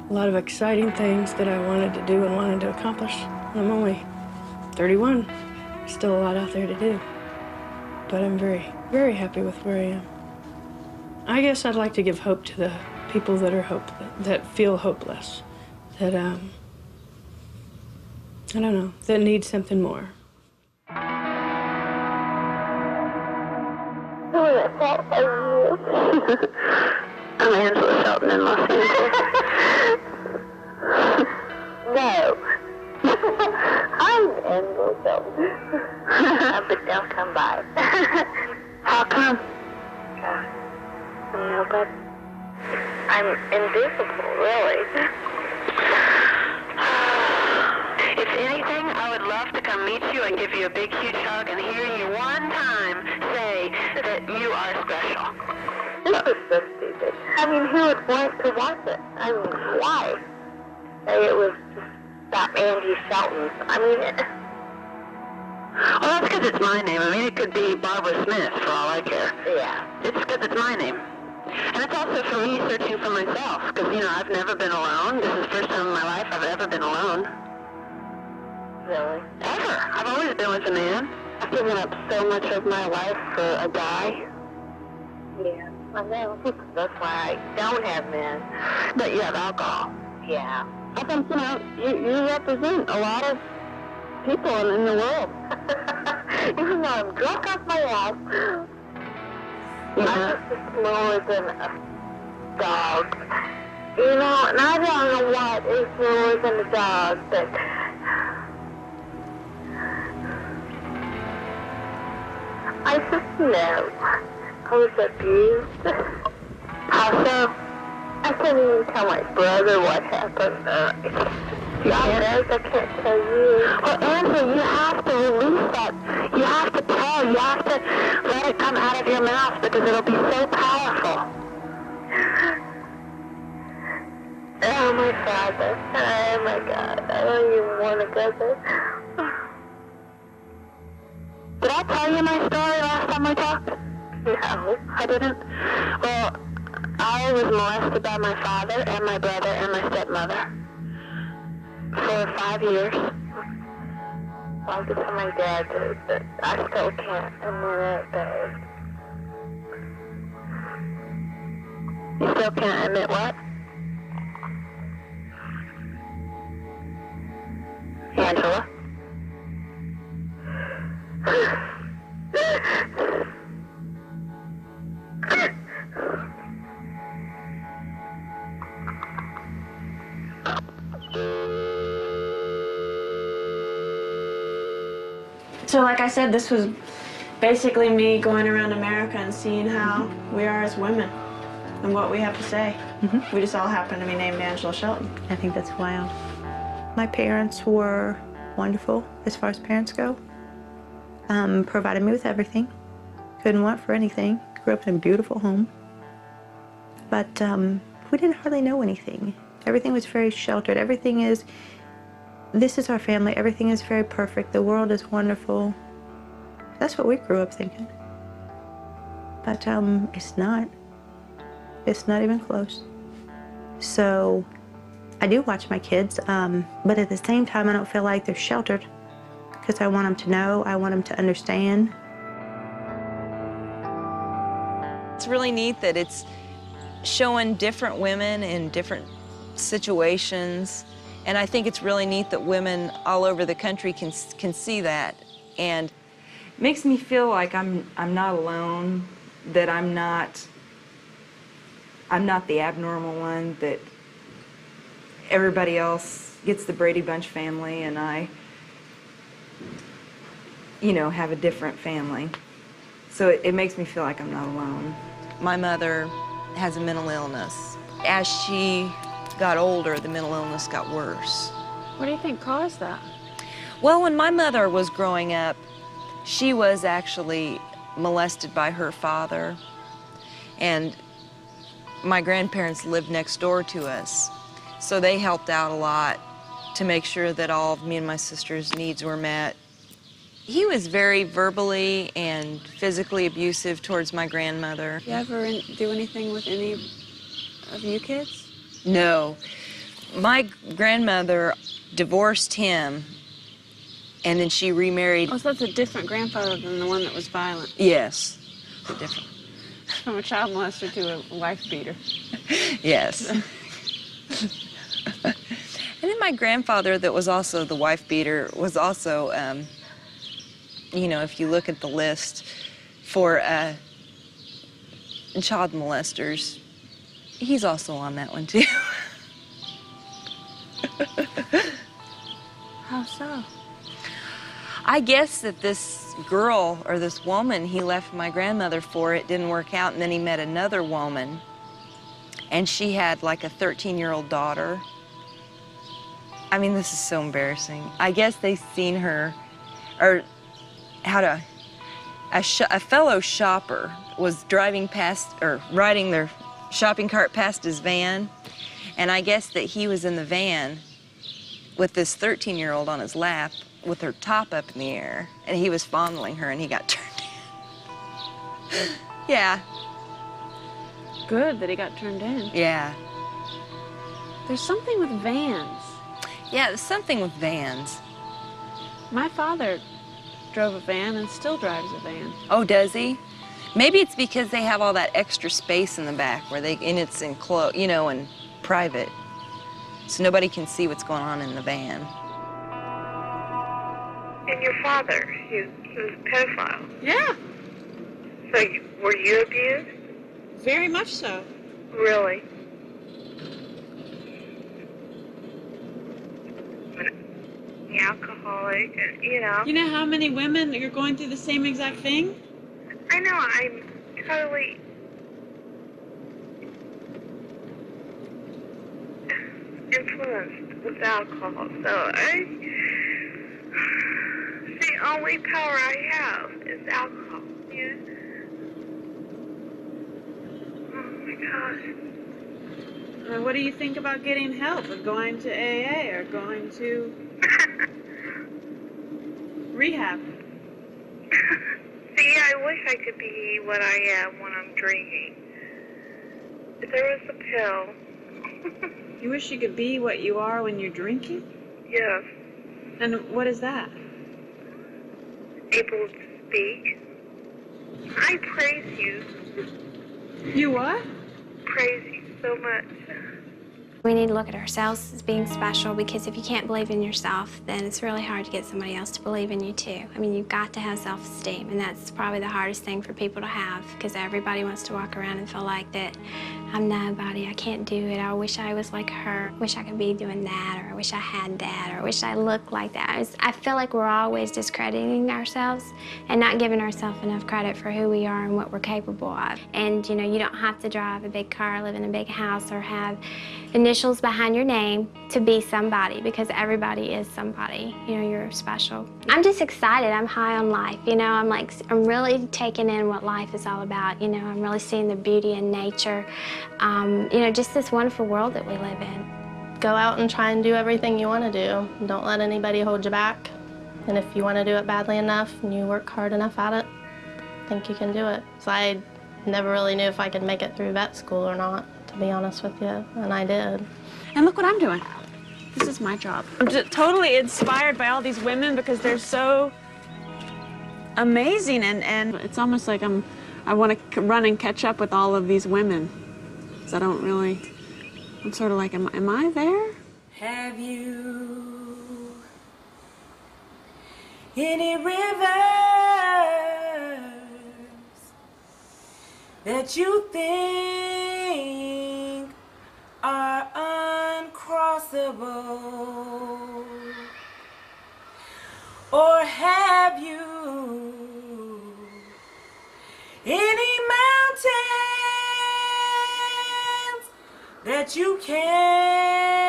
a lot of exciting things that I wanted to do and wanted to accomplish. I'm only 31. Still a lot out there to do. But I'm very, very happy with where I am. I guess I'd like to give hope to the people that are that feel hopeless, that, I don't know, that need something more. I'm Angela Shelton in Los Angeles. No. I'm Angela Shelton. But they'll come by. How come? Nobody. I'm invisible, really. If anything, I would love to come meet you and give you a big, huge hug and hear you one time say that you are special. This is so stupid. I mean, who would want to watch it? I mean, why? Say it was just stop Angie Shelton. I mean, well, that's because it's my name. I mean, it could be Barbara Smith for all I care. Yeah. It's because it's my name. And it's also for me searching for myself, because, you know, I've never been alone. This is the first time in my life I've ever been alone. Really? Ever. I've always been with a man. I've given up so much of my life for a guy. Yeah, I know. That's why I don't have men. But you have alcohol. Yeah. I think, you know, you represent a lot of people in the world. Even though I'm drunk off my ass, I'm just slower than a dog. You know, and I don't know what is slower than a dog, but I just know I was abused. How so? I can't even tell my brother what happened. God knows I can't tell you. Well, Angela, you have to release that. You have to tell. You have to let it come out of your mouth because it'll be so powerful. Oh, my Father. Oh, my God. I don't even want to go there. Did I tell you my story last time we talked? No, I didn't. Well, I was molested by my father and my brother and my stepmother for 5 years. Well, I guess my dad did, but I still can't admit it, babe. You still can't admit what? Angela? So like I said, this was basically me going around America and seeing how we are as women and what we have to say. We just all happen to be named Angela Shelton. I think that's wild. My parents were wonderful as far as parents go. Provided me with everything. Couldn't want for anything. Grew up in a beautiful home. But we didn't hardly know anything. Everything was very sheltered. Everything is, this is our family. Everything is very perfect. The world is wonderful. That's what we grew up thinking. But it's not. It's not even close. So I do watch my kids, but at the same time, I don't feel like they're sheltered because I want them to know, I want them to understand. It's really neat that it's showing different women in different situations, and I think it's really neat that women all over the country can see that. And it makes me feel like I'm not alone, that I'm not the abnormal one, that everybody else gets the Brady Bunch family and I, you know, have a different family. So it makes me feel like I'm not alone. my mother has a mental illness. As she got older, the mental illness got worse. What do you think caused that? Well, when my mother was growing up, she was actually molested by her father, and my grandparents lived next door to us, so they helped out a lot to make sure that all of me and my sister's needs were met. He was very verbally and physically abusive towards my grandmother. You ever do anything with any of you kids? No. My grandmother divorced him, and then she remarried. Oh, so that's a different grandfather than the one that was violent. Yes, it's a different. From a child molester to a wife beater. Yes. And then my grandfather, that was also the wife beater, was also, you know, if you look at the list for child molesters, he's also on that one too. How so? I guess that this girl or this woman he left my grandmother for, it didn't work out, and then he met another woman, and she had like a 13-year-old daughter. I mean, this is so embarrassing. I guess they seen her, or a fellow shopper was driving past, or riding their shopping cart past his van, and I guess that he was in the van with this 13-year-old on his lap with her top up in the air, and he was fondling her, and he got turned in. Yeah. Good that he got turned in. Yeah. There's something with vans. Yeah, there's something with vans. My father drove a van and still drives a van. Oh, does he? Maybe it's because they have all that extra space in the back where and it's enclosed, you know, and private. So nobody can see what's going on in the van. And your father, he was a pedophile. Yeah, So were you abused? very much so. Really? The alcoholic, and you know. You know how many women are going through the same exact thing? I know, I'm totally influenced with alcohol, so the only power I have is alcohol, yeah? Oh my gosh. What do you think about getting help, or going to AA, or going to rehab? See, I wish I could be what I am when I'm drinking. If there was a pill. You wish you could be what you are when you're drinking? Yes. And what is that? Able to speak. I praise you. You what? Praise you so much. We need to look at ourselves as being special, because if you can't believe in yourself, then it's really hard to get somebody else to believe in you too. I mean, you've got to have self-esteem, and that's probably the hardest thing for people to have, because everybody wants to walk around and feel like that I'm nobody, I can't do it, I wish I was like her, I wish I could be doing that, or I wish I had that, or I wish I looked like that. I feel like we're always discrediting ourselves and not giving ourselves enough credit for who we are and what we're capable of. And you know, you don't have to drive a big car, live in a big house, or have initials behind your name to be somebody, because everybody is somebody. You know, you're special. I'm just excited. I'm high on life. You know, I'm really taking in what life is all about. You know, I'm really seeing the beauty in nature. You know, just this wonderful world that we live in. Go out and try and do everything you want to do. Don't let anybody hold you back. And if you want to do it badly enough and you work hard enough at it, I think you can do it. So I never really knew if I could make it through vet school or not, to be honest with you, and I did. And look what I'm doing. This is my job. I'm just totally inspired by all these women because they're so amazing, and it's almost like I want to run and catch up with all of these women. Because I don't really, I'm sort of like, am I there? Have you any rivers that you think are uncrossable? Or have you any mountains that you can't